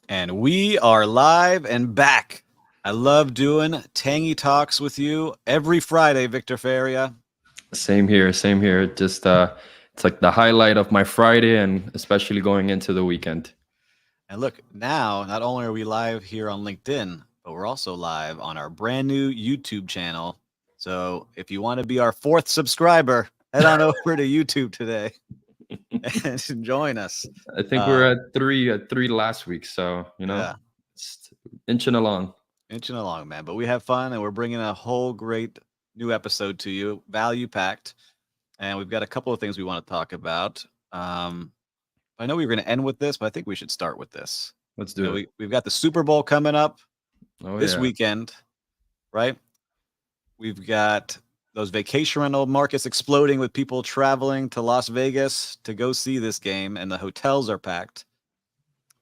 And we are live and back. I love doing Tangy Talks with you every Friday, Victor Feria. Same here, same here. Just it's like the highlight of my Friday and especially going into the weekend. And look, now not only are we live here on LinkedIn, but we're also live on our brand new YouTube channel. So if you want to be our fourth subscriber, head on over to YouTube today and join us. I think we were Uh, at three last week, so yeah, it's inching along. inching along, man. But we have fun and we're bringing a whole great new episode to you, value packed. And we've got a couple of things we want to talk about. Um, I know we were going to end with this, but I think we should start with this. Let's You do know, it. we've got the Super Bowl coming up Oh this yeah, weekend, right? We've got those vacation rental markets exploding with people traveling to Las Vegas to go see this game, and the hotels are packed.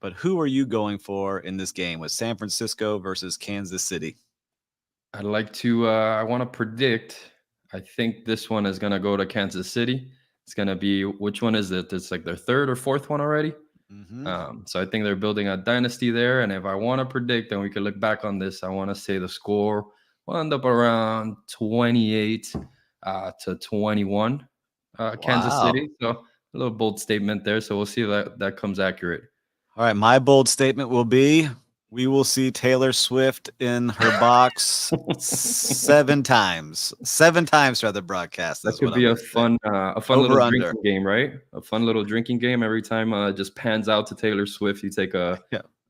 But who are you going for in this game with San Francisco versus Kansas City? I'd like to. I want to predict. I think this one is gonna go to Kansas City. It's gonna be which one is it? It's like their third or fourth one already. Mm-hmm. So I think they're building a dynasty there. And if I want to predict, and we can look back on this, I want to say the score will end up around 28 to 21, Kansas Wow. City. So a little bold statement there. So we'll see if that comes accurate. All right, my bold statement will be we will see Taylor Swift in her box 7 times. 7 times throughout the broadcast That is what could I'm be going to say. a fun little Over under. drinking game, right? A fun little drinking game. Every time it just pans out to Taylor Swift, you take Yeah,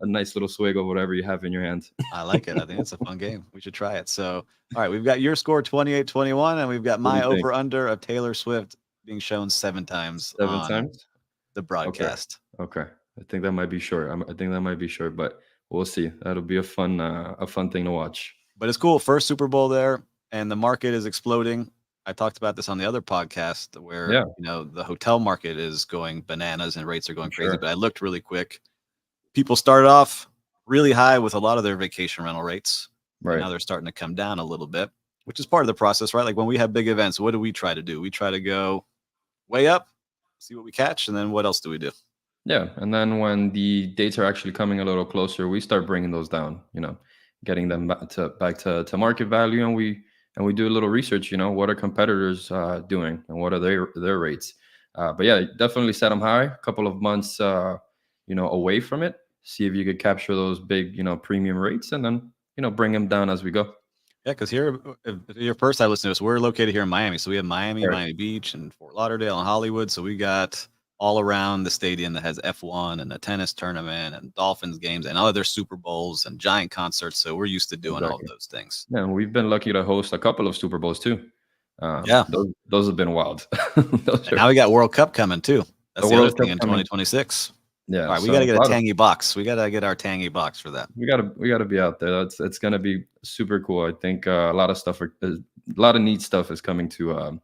a nice little swig of whatever you have in your hand. I like it. I think it's a fun game. We should try it. So, all right, we've got your score 28-21, and we've got What do my you think? over under of Taylor Swift being shown 7 times Seven on times? the Okay. broadcast. Okay. I think that might be short. I think that might be short, but we'll see. That'll be a fun thing to watch. But it's cool. First Super Bowl there, and the market is exploding. I talked about this on the other podcast where, Yeah, the hotel market is going bananas and rates are going for crazy. sure. But I looked really quick. People started off really high with a lot of their vacation rental rates, and Right. now they're starting to come down a little bit, which is part of the process, right? Like when we have big events, what do we try to do? We try to go way up, see what we catch, and then what else do we do? Yeah, and then when the dates are actually coming a little closer, we start bringing those down. Getting them back to market value, and we do a little research. What are competitors doing, and what are their rates? But yeah, definitely set them high. A couple of months, away from it. See if you could capture those big, premium rates, and then bring them down as we go. Yeah, because here, if you're first I listen to us, we're located here in Miami. So we have Miami, Right. Miami Beach, and Fort Lauderdale and Hollywood. So we got all around the stadium that has F1 and the tennis tournament and Dolphins games and other Super Bowls and giant concerts. So we're used to doing all of Exactly. those things. Yeah, and we've been lucky to host a couple of Super Bowls too. Yeah. Those have been wild. Those And are now we got World Cup coming too. That's the the other World thing Cup in coming. 2026. Yeah, All right, we so got to a get a lot of tangy box. We got to get our tangy box for that. we gotta be out there. It's gonna be super cool. I think a lot of a lot of neat stuff is coming to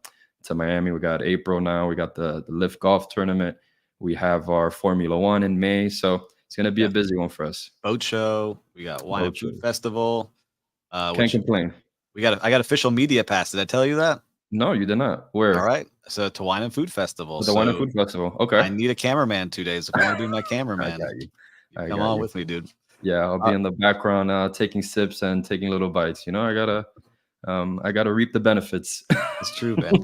Miami. We got April now. We got the Lift Golf Tournament. We have our Formula One in May. So it's gonna be a Yeah. busy one for us. Boat show. We got wine and Boat food show. festival, Can't which complain. I got official media pass. Did I tell you that? No, you did not. All Where? right. So to Wine and Food Festival. The Wine and So Food Festival. Okay. I need a cameraman 2 days. If you want to be my I cameraman, got you. you I come got on you. with me, dude. Yeah, I'll be Uh, in the background taking sips and taking little bites. I gotta reap the benefits. it's true, man.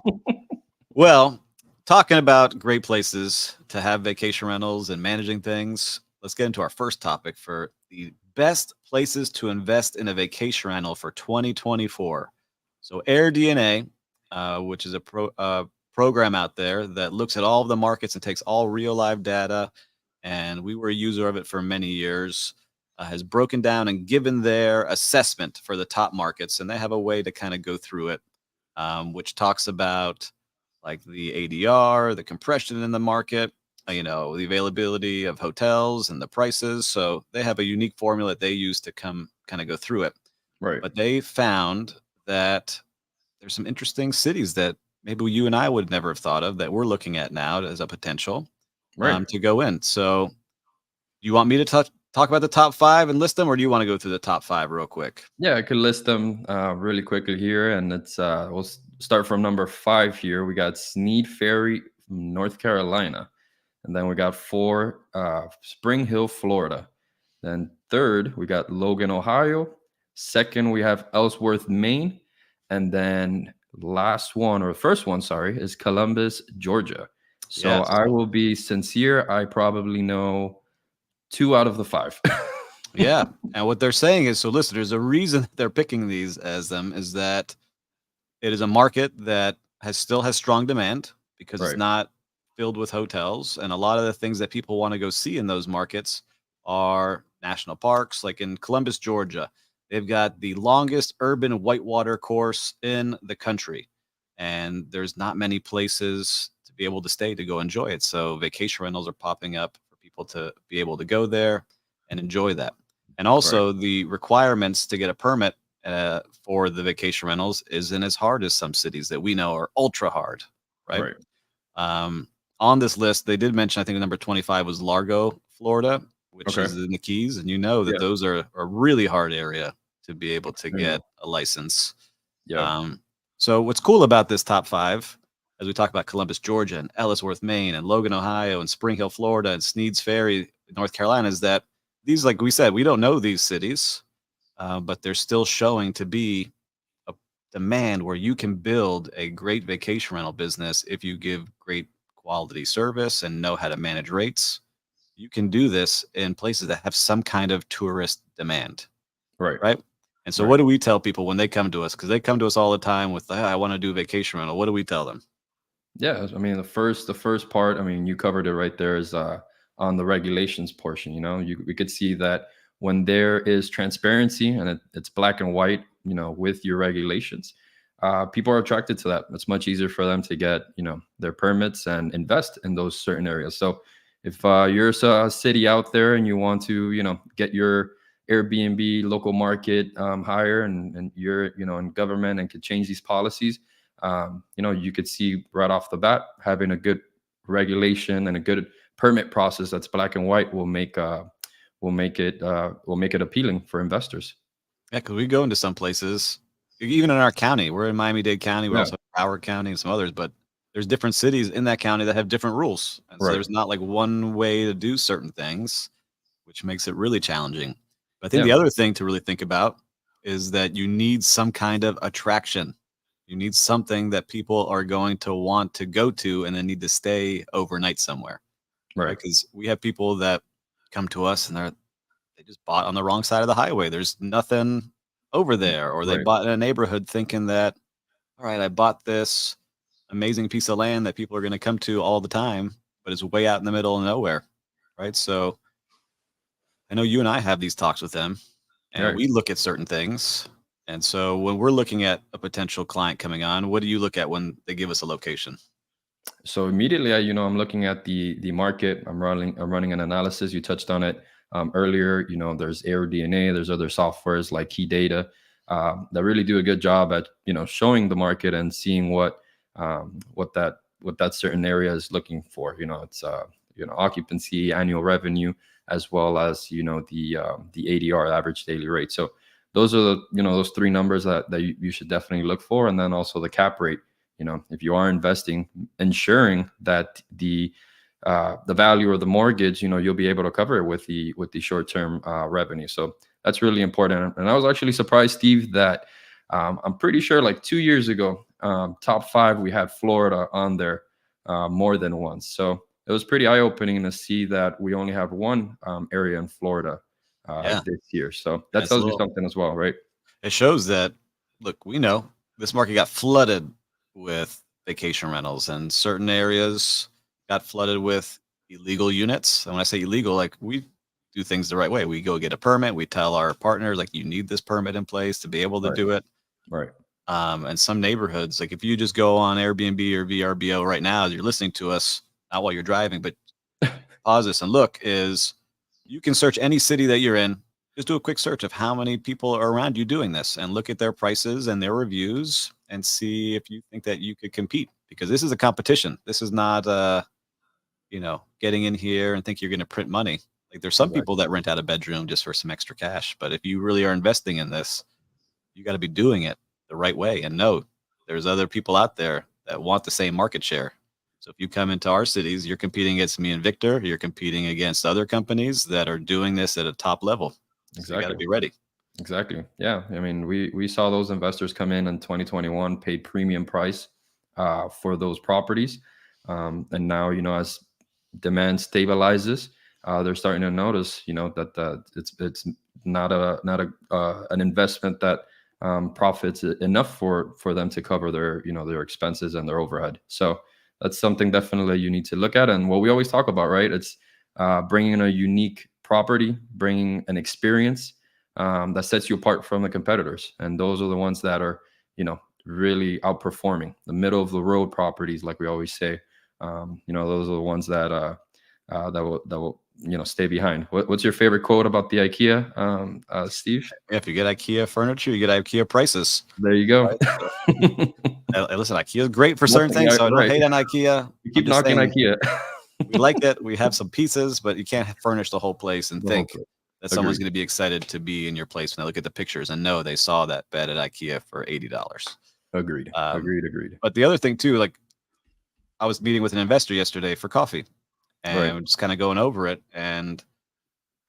Well, talking about great places to have vacation rentals and managing things, let's get into our first topic for the best places to invest in a vacation rental for 2024. So, AirDNA, which is a program out there that looks at all of the markets and takes all real live data, and we were a user of it for many years, has broken down and given their assessment for the top markets, and they have a way to kind of go through it, which talks about like the ADR, the compression in the market, the availability of hotels and the prices. So they have a unique formula that they use to come kind of go through it. Right. But they found that there's some interesting cities that maybe you and I would never have thought of that we're looking at now as a potential Right. to go in. So you want me to talk about the top five and list them, or do you want to go through the top five real quick? Yeah, I could list them really quickly here, and start from number 5 here. We got Snead Ferry, North Carolina, and then we got 4, Spring Hill, Florida. Then third, we got Logan, Ohio. Second, we have Ellsworth, Maine. And then last one, or first one, sorry, is Columbus, Georgia. So Yes. I will be sincere. I probably know 2 out of the 5. Yeah. And what they're saying is, so listeners, the reason they're picking these as them is that it is a market that still has strong demand because it's Right. not filled with hotels. And a lot of the things that people want to go see in those markets are national parks, like in Columbus, Georgia. They've got the longest urban whitewater course in the country. And there's not many places to be able to stay to go enjoy it. So vacation rentals are popping up for people to be able to go there and enjoy that. And Right. also the requirements to get a permit for the vacation rentals isn't as hard as some cities that we know are ultra hard, right? Right. Um, on this list, they did mention, I think number 25 was Largo, Florida, which Okay. is in the Keys. And you know that Yeah. those are a really hard area to be able to Extremely. get a license. Yeah. Um, so what's cool about this top five, as we talk about Columbus, Georgia, and Ellsworth, Maine, and Logan, Ohio, and Spring Hill, Florida, and Sneads Ferry, North Carolina, is that these, like we said, we don't know these cities, but they're still showing to be a demand where you can build a great vacation rental business if you give great quality service and know how to manage rates. You can do this in places that have some kind of tourist demand, Right. right? And so, Right. what do we tell people when they come to us? Because they come to us all the time with, "Ah, I want to do vacation rental." What do we tell them? Yeah, I mean the first part, I mean, you covered it right there, is on the regulations portion. We could see that when there is transparency and it's black and white, with your regulations, people are attracted to that. It's much easier for them to get their permits and invest in those certain areas. So if you're a city out there and you want to get your Airbnb local market higher, and you're in government and could change these policies, you could see right off the bat, having a good regulation and a good permit process that's black and white will make it appealing for investors. Yeah, because we go into some places, even in our county. We're in Miami-Dade County. We Yeah. also have Howard County and some others, but there's different cities in that county that have different rules, and so Right. there's not like one way to do certain things, which makes it really challenging. But I think Yeah. the other thing to really think about is that you need some kind of attraction. You need something that people are going to want to go to and then need to stay overnight somewhere, Right. right? Because we have people that come to us and they just bought on the wrong side of the highway. There's nothing over there, or they Right. bought in a neighborhood thinking that, all right, I bought this amazing piece of land that people are going to come to all the time, but it's way out in the middle of nowhere, right? So I know you and I have these talks with them, and Right. we look at certain things. And so when we're looking at a potential client coming on, what do you look at when they give us a location? So immediately, I'm looking at the market. I'm running an analysis. You touched on it earlier. There's AirDNA. There's other softwares like Key Data that really do a good job at showing the market and seeing what that certain area is looking for. It's occupancy, annual revenue, as well as the ADR, average daily rate. So those are those three numbers that you should definitely look for, and then also the cap rate. If you are investing, ensuring that the value of the mortgage, you'll be able to cover it with the short term revenue. So that's really important. And I was actually surprised, Steve, that I'm pretty sure like 2 years ago, top five, we had Florida on there more than once. So it was pretty eye opening to see that we only have one area in Florida Yeah, this year. So that that's a tells you little. something as well, right? It shows that, look, we know this market got flooded with vacation rentals, and certain areas got flooded with illegal units. And when I say illegal, like we do things the right way. We go get a permit. We tell our partner, like, you need this permit in place to be able to Right. do it. Right. And some neighborhoods, like if you just go on Airbnb or VRBO right now, as you're listening to us, not while you're driving, but pause this and look, is you can search any city that you're in. Just do a quick search of how many people are around you doing this and look at their prices and their reviews and see if you think that you could compete, because this is a competition. This is not getting in here and think you're going to print money. Like there's some people Exactly. that rent out a bedroom just for some extra cash, but if you really are investing in this, you got to be doing it the right way and know there's other people out there that want the same market share. So if you come into our cities, you're competing against me and Victor. You're competing against other companies that are doing this at a top level. So you got to Exactly. be ready. Exactly. Yeah. I mean, we saw those investors come in 2021, paid premium price for those properties, and now as demand stabilizes, they're starting to notice, that it's not an investment that profits enough for them to cover their expenses and their overhead. So that's something definitely you need to look at. And what we always talk about, right? It's bringing in a unique property, bringing an experience that sets you apart from the competitors, and those are the ones that are really outperforming the middle of the road properties, like we always say. Those are the ones that will stay behind. What's your favorite quote about the IKEA, Steve? If you get IKEA furniture, you get IKEA prices. There you go. Right? So, listen, IKEA is great for certain things, so I don't hate on IKEA. You keep I'm just knocking saying, IKEA. we like it. We have some pieces, but you can't furnish the whole place and think that someone's Agreed. going to be excited to be in your place when they look at the pictures and know they saw that bed at IKEA for $80. Agreed. But the other thing too, like I was meeting with an investor yesterday for coffee, and Right. we're just kind of going over it. And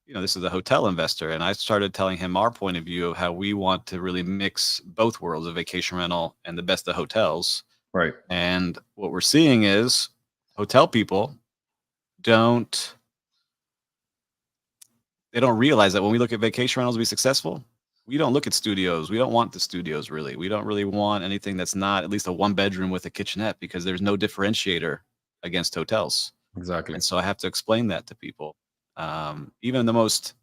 this is a hotel investor, and I started telling him our point of view of how we want to really mix both worlds of vacation rental and the best of hotels. Right. And what we're seeing is hotel people don't realize that when we look at vacation rentals to be successful, we don't look at studios. We don't want the studios, really. We don't really want anything that's not at least a 1-bedroom with a kitchenette, because there's no differentiator against hotels. Exactly. And so I have to explain that to people. Even the most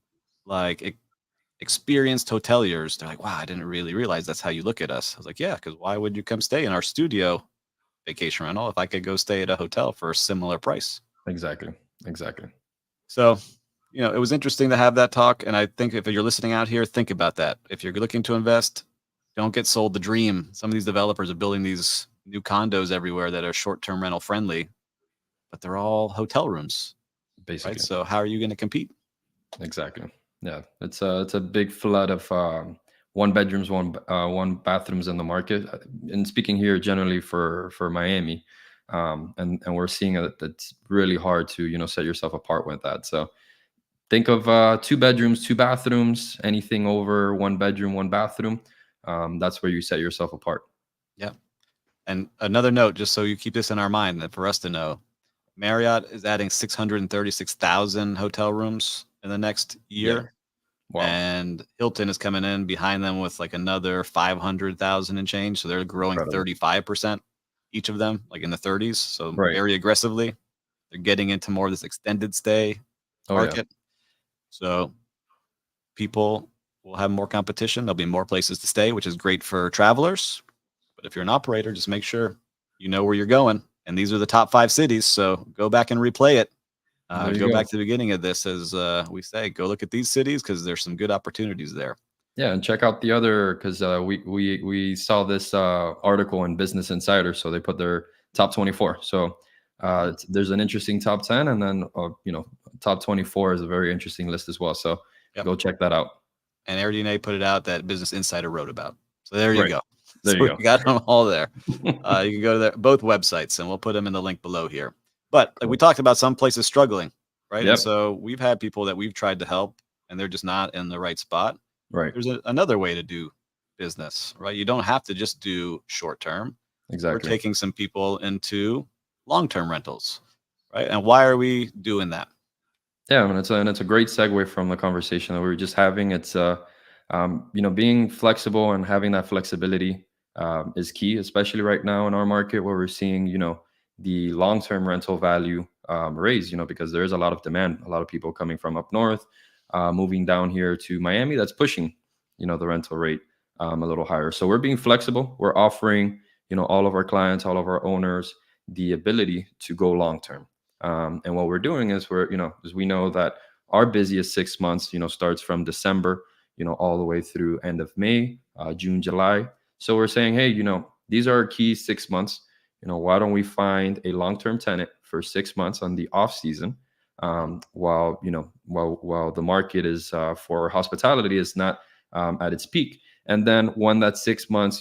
experienced hoteliers, they're like, wow, I didn't really realize that's how you look at us. I was like, yeah, because why would you come stay in our studio vacation rental if I could go stay at a hotel for a similar price? Exactly. So, it was interesting to have that talk. And I think if you're listening out here, think about that. If you're looking to invest, don't get sold the dream. Some of these developers are building these new condos everywhere that are short-term rental friendly, but they're all hotel rooms, Basically. right? So how are you going to compete? Exactly. Yeah, it's a big flood of one bedrooms, one bathrooms in the market. And speaking here generally for Miami, and we're seeing that it's really hard to set yourself apart with that. So think of 2 bedrooms, 2 bathrooms, anything over 1 bedroom, 1 bathroom. That's where you set yourself apart. Yeah. And another note, just so you keep this in our mind, that for us to know, Marriott is adding 636,000 hotel rooms in the next year. Yeah. Wow. And Hilton is coming in behind them with like another 500,000 and change. So they're growing 35%, each of them, like in the 30s. So very aggressively. They're getting into more of this extended stay market. Yeah. So people will have more competition. There'll be more places to stay, which is great for travelers. But if you're an operator, just make sure you know where you're going. And these are the top 5 cities. So go back and replay it. Go back to the beginning of this, as we say, go look at these cities because there's some good opportunities there. Yeah, and check out the other, because we saw this article in Business Insider, so they put their top 24. So there's an interesting top 10, and then top 24 is a very interesting list as well. So go check that out. And AirDNA put it out that Business Insider wrote about. So there you go. There you go. We got them all there. You can go to both websites, and we'll put them in the link below here. But like we talked about, some places struggling, right? Yep. And so we've had people that we've tried to help, and they're just not in the right spot. Right. There's another way to do business, right? You don't have to just do short term. Exactly. We're taking some people into long-term rentals, right? And why are we doing that? Yeah, and it's a great segue from the conversation that we were just having. It's being flexible and having that flexibility is key, especially right now in our market where we're seeing the long-term rental value raise, because there is a lot of demand, a lot of people coming from up north, moving down here to Miami. That's pushing, the rental rate a little higher. So we're being flexible. We're offering, all of our clients, all of our owners, the ability to go long-term. And what we're doing is as we know that our busiest 6 months, starts from December, all the way through end of May, June, July. So we're saying, hey, these are our key 6 months. Why don't we find a long-term tenant for 6 months on the off season, while the market is for hospitality is not at its peak. And then when that 6 months,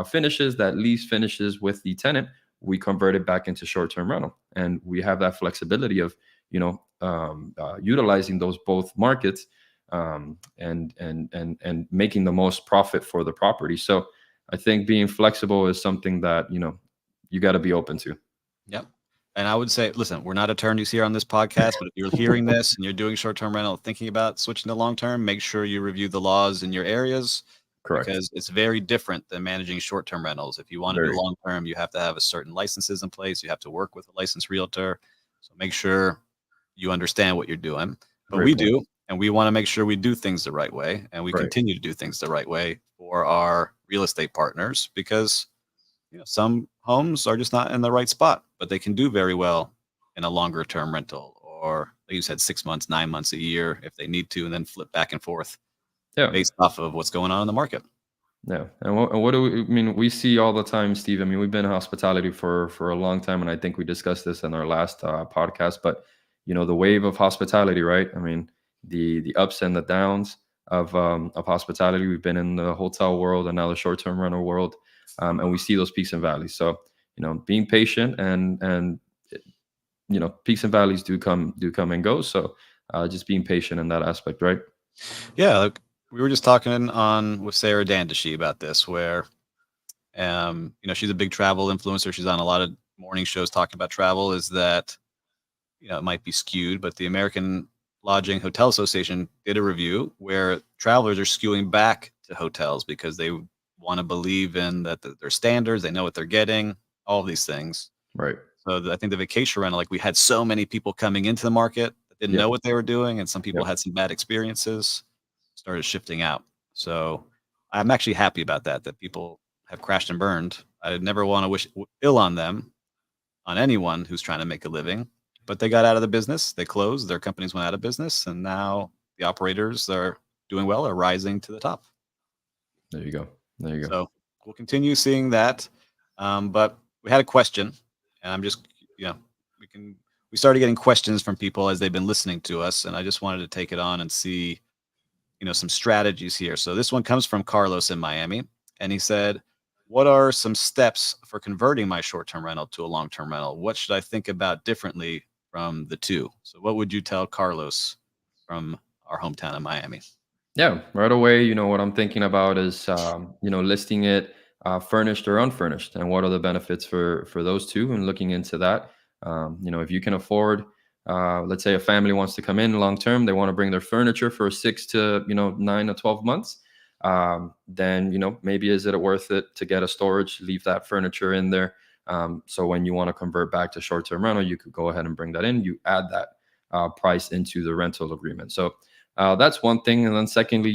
finishes, that lease finishes with the tenant, we convert it back into short-term rental, and we have that flexibility of utilizing those both markets, and making the most profit for the property. So I think being flexible is something that you got to be open to. Yep. And I would say, listen, we're not attorneys here on this podcast, but if you're hearing this and you're doing short-term rental, thinking about switching to long-term, make sure you review the laws in your areas, Correct. because it's very different than managing short-term rentals. If you want to do Very. long-term, you have to have a certain licenses in place. You have to work with a licensed realtor. So make sure you understand what you're doing. But Great we point. do, and we want to make sure we do things the right way, and we Right. continue to do things the right way for our real estate partners, because some homes are just not in the right spot, but they can do very well in a longer term rental, or like you said, 6 months, 9 months, a year if they need to, and then flip back and forth Yeah. based off of what's going on in the market. Yeah. And what do we, I mean, we see all the time, Steve. I mean, we've been in hospitality for a long time, and I think we discussed this in our last podcast, but the wave of hospitality, right? I mean, the ups and the downs of hospitality. We've been in the hotel world and now the short-term rental world. And we see those peaks and valleys. So, being patient, and peaks and valleys do come and go. So, just being patient in that aspect, right? Yeah, like we were just talking on with Sarah Dandashi about this, where she's a big travel influencer. She's on a lot of morning shows talking about travel. Is that it might be skewed, but the American Lodging Hotel Association did a review where travelers are skewing back to hotels because they want to believe in that their standards, they know what they're getting, all of these things. Right. So I think the vacation rental, like we had so many people coming into the market that didn't Yep. know what they were doing, and some people Yep. had some bad experiences, started shifting out. So I'm actually happy about that people have crashed and burned. I never want to wish ill on them, on anyone who's trying to make a living, but they got out of the business. They closed. Their companies went out of business, and now the operators are doing well, are rising to the top. There you go. There you go. So we'll continue seeing that. But we had a question, and I'm just, we started getting questions from people as they've been listening to us, and I just wanted to take it on and see, some strategies here. So this one comes from Carlos in Miami, and he said, what are some steps for converting my short-term rental to a long-term rental? What should I think about differently from the two? So what would you tell Carlos from our hometown of Miami? Yeah, right away, what I'm thinking about is, listing it furnished or unfurnished, and what are the benefits for those two, and looking into that. If you can afford, let's say a family wants to come in long term, they want to bring their furniture for 6 to 9 to 12 months. Then maybe is it worth it to get a storage, leave that furniture in there. So when you want to convert back to short-term rental, you could go ahead and bring that in. You add that price into the rental agreement. So that's one thing. And then secondly,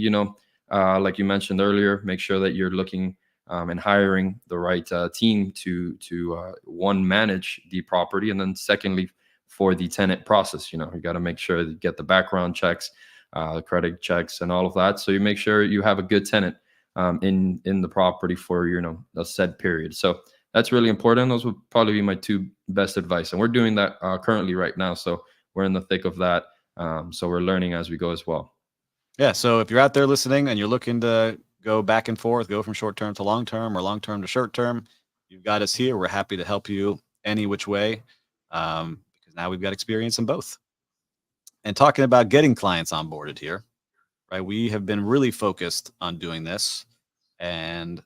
like you mentioned earlier, make sure that you're looking and hiring the right team to one, manage the property, and then secondly, for the tenant process, you got to make sure that you get the background checks, credit checks, and all of that. So you make sure you have a good tenant in the property for a set period. So that's really important. Those would probably be my two best advice, and we're doing that currently right now. So we're in the thick of that. So we're learning as we go as well. Yeah. So if you're out there listening and you're looking to go back and forth, go from short-term to long-term or long-term to short-term, you've got us here. We're happy to help you any which way, because now we've got experience in both. And talking about getting clients onboarded here, right? We have been really focused on doing this. And,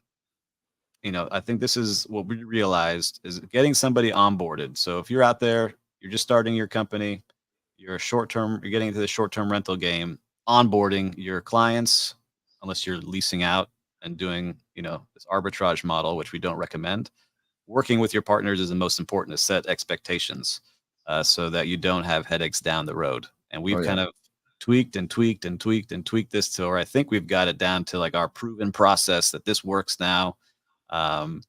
I think this is what we realized is getting somebody onboarded. So if you're out there, you're just starting your company, you're getting into the short-term rental game, onboarding your clients, unless you're leasing out and doing, this arbitrage model, which we don't recommend. Working with your partners is the most important, to set expectations so that you don't have headaches down the road. And we've kind of tweaked and tweaked and tweaked and tweaked this to where I think we've got it down to like our proven process that this works now. And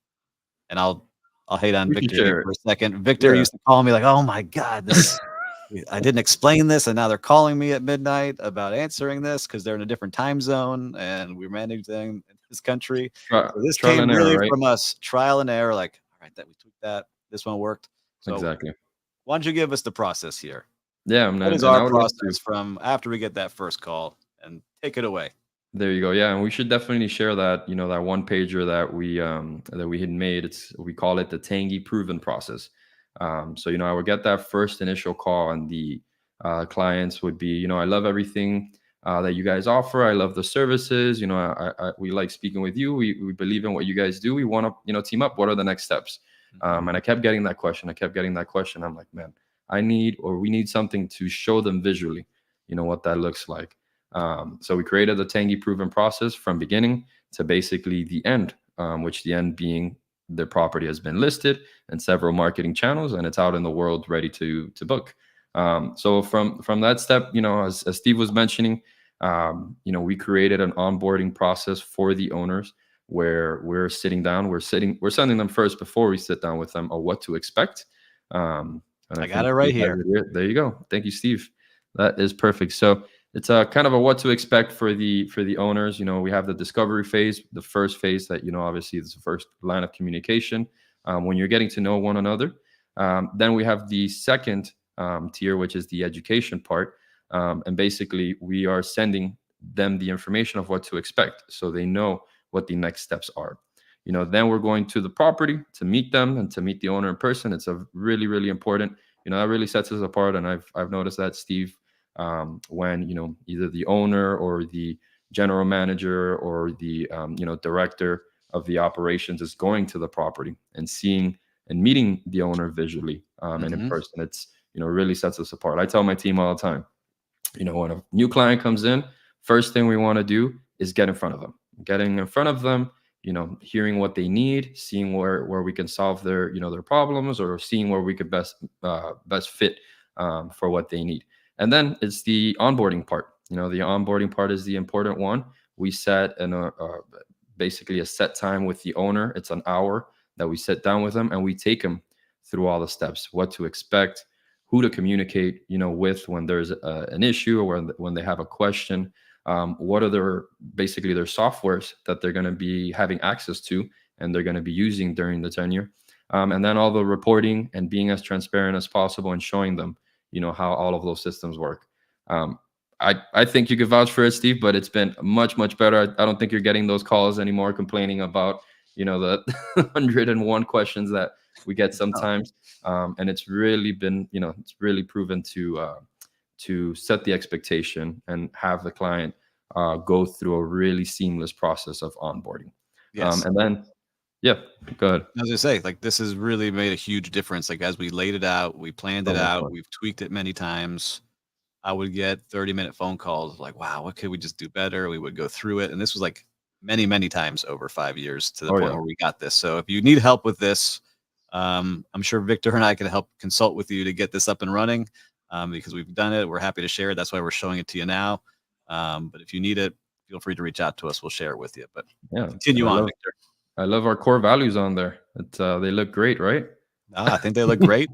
I'll hate on Victor here for a second. Victor used to call me like, "Oh my God, I didn't explain this, and now they're calling me at midnight about answering this because they're in a different time zone, and we're managing in this country." So this came really from us, trial and error. Like, all right, that we tweaked that. This one worked. So exactly. Why don't you give us the process here? Yeah, what is our process from after we get that first call, and take it away? There you go. Yeah, and we should definitely share that, that one pager that we had made. We call it the Tangy proven process. So, I would get that first initial call, and the clients would be, I love everything that you guys offer. I love the services. We like speaking with you. We believe in what you guys do. We want to, team up. What are the next steps? And I kept getting that question. I'm like, man, we need something to show them visually, what that looks like. So we created the Tangy proven process from beginning to basically the end, which the end being the property has been listed in several marketing channels and it's out in the world ready to book. So from that step, as Steve was mentioning, we created an onboarding process for the owners where we're sitting down, we're sending them first before we sit down with them on what to expect. And I I got think it right here. there you go. Thank you, Steve. That is perfect. So it's a kind of a what to expect for the owners. We have the discovery phase, the first phase that obviously is the first line of communication when you're getting to know one another. Then we have the second tier, which is the education part, and basically we are sending them the information of what to expect, so they know what the next steps are. Then we're going to the property to meet them and to meet the owner in person. It's a really, really important. That really sets us apart, and I've noticed that, Steve, when either the owner or the general manager or the director of the operations is going to the property and seeing and meeting the owner visually and in person, it's really sets us apart. I tell my team all the time, when a new client comes in, first thing we want to do is get in front of them. Getting in front of them, hearing what they need, seeing where we can solve their their problems, or seeing where we could best fit for what they need. And then it's the onboarding part. The onboarding part is the important one. We set basically a set time with the owner. It's an hour that we sit down with them and we take them through all the steps, what to expect, who to communicate, with when there's an issue or when they have a question. What are their softwares that they're going to be having access to and they're going to be using during the tenure. And then all the reporting and being as transparent as possible and showing them how all of those systems work. I think you could vouch for it, Steve, but it's been much, much better. I don't think you're getting those calls anymore complaining about the 101 questions that we get sometimes. And it's really been it's really proven to set the expectation and have the client go through a really seamless process of onboarding. Yes. And then go ahead. I was gonna say, like, this has really made a huge difference. Like, as we laid it out, we planned So it much out, fun. we've tweaked it many times. I would get 30-minute phone calls like, wow, what could we just do better? We would go through it. And this was like many, many times over 5 years to the Oh point yeah. where we got this. So if you need help with this, I'm sure Victor and I can help consult with you to get this up and running, because we've done it. We're happy to share it. That's why we're showing it to you now. But if you need it, feel free to reach out to us. We'll share it with you. But Yeah. continue And on, Victor. I love our core values on there. They look great, right? I think they look great.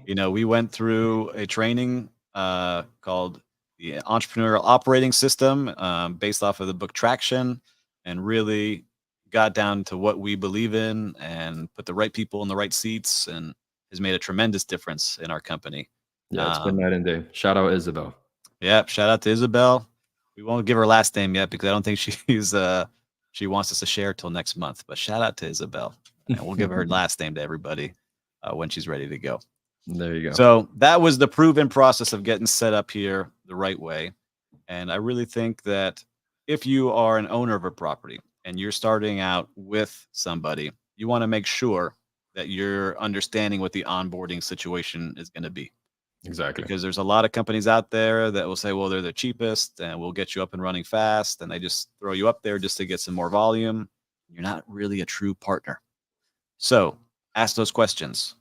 We went through a training called the Entrepreneurial Operating System, based off of the book Traction, and really got down to what we believe in and put the right people in the right seats, and has made a tremendous difference in our company. Yeah, it's been night and day. Shout out Isabel. Yeah, shout out to Isabel. We won't give her last name yet because I don't think she wants us to share till next month. But shout out to Isabel, and we'll give her last name to everybody when she's ready to go. There you go. So that was the proven process of getting set up here the right way. And I really think that if you are an owner of a property and you're starting out with somebody, you want to make sure that you're understanding what the onboarding situation is going to be. Exactly. Because there's a lot of companies out there that will say, well, they're the cheapest and we'll get you up and running fast. And they just throw you up there just to get some more volume. You're not really a true partner. So ask those questions.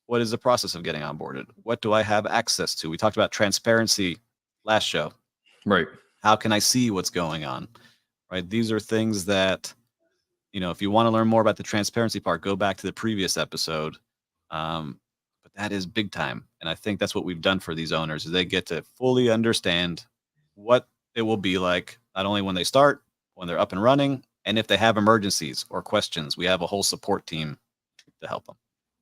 What is the process of getting onboarded? What do I have access to? We talked about transparency last show. Right. How can I see what's going on? Right. These are things that, if you want to learn more about the transparency part, go back to the previous episode. But that is big time. And I think that's what we've done for these owners, is they get to fully understand what it will be like, not only when they start, when they're up and running, and if they have emergencies or questions, we have a whole support team to help them.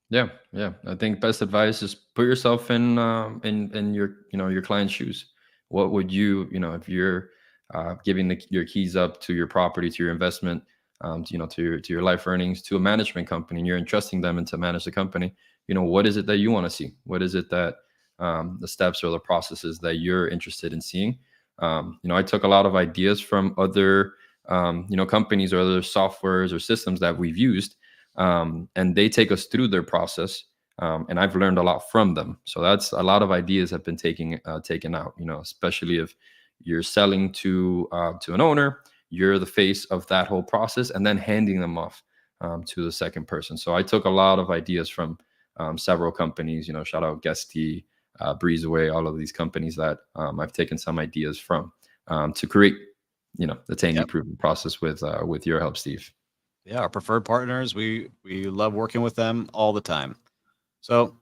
Yeah, yeah. I think best advice is put yourself in your your client's shoes. What would you if you're giving your keys up to your property, to your investment, to your life earnings, to a management company, and you're entrusting them to manage the company. What is it that you want to see? What is it that the steps or the processes that you're interested in seeing? I took a lot of ideas from other companies or other softwares or systems that we've used, and they take us through their process. And I've learned a lot from them. So that's a lot of ideas have been taken out. Especially if you're selling to an owner, you're the face of that whole process, and then handing them off to the second person. So I took a lot of ideas from several companies. Shout out Guesty, Breezeway, all of these companies that I've taken some ideas from to create, the Tangy Proven process with your help, Steve. Yeah, our preferred partners. We love working with them all the time. So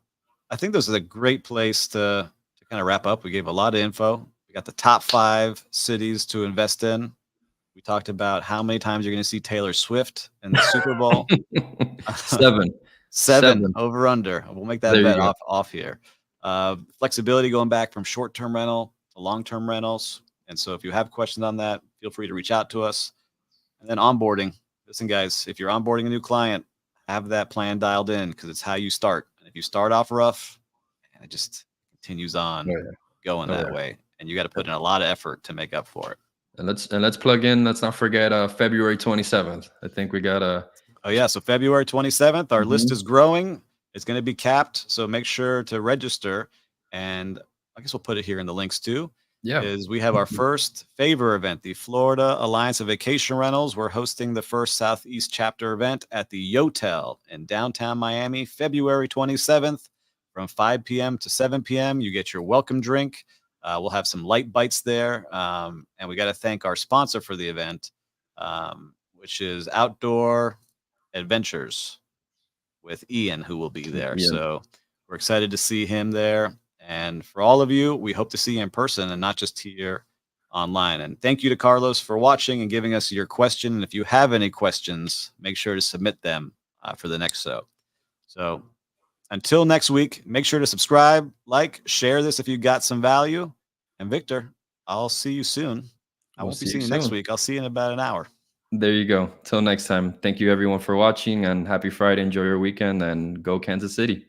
I think this is a great place to kind of wrap up. We gave a lot of info. We got the top 5 cities to invest in. We talked about how many times you're going to see Taylor Swift in the Super Bowl. 7 over under. We'll make that bet off here. Flexibility going back from short-term rental to long-term rentals. And so if you have questions on that, feel free to reach out to us. And then onboarding. Listen, guys, if you're onboarding a new client, have that plan dialed in, because it's how you start. And if you start off rough, and it just continues on going that way. And you got to put in a lot of effort to make up for it. And let's plug in. Let's not forget February 27th. I think we got a. Oh yeah, so February 27th, our list is growing. It's going to be capped, so make sure to register. And I guess we'll put it here in the links too. Yeah, is we have our first favor event, the Florida Alliance of Vacation Rentals. We're hosting the first Southeast chapter event at the Yotel in downtown Miami, February 27th, from 5 p.m. to 7 p.m. You get your welcome drink. We'll have some light bites there. And we got to thank our sponsor for the event, which is Outdoor Adventures with Ian, who will be there. Yeah. So we're excited to see him there. And for all of you, we hope to see you in person and not just here online. And thank you to Carlos for watching and giving us your question. And if you have any questions, make sure to submit them for the next show. So until next week, make sure to subscribe, like, share this if you got some value. And Victor, I'll see you soon. I won't be seeing you next week. I'll see you in about an hour. There you go. Till next time. Thank you everyone for watching, and happy Friday. Enjoy your weekend and go Kansas City.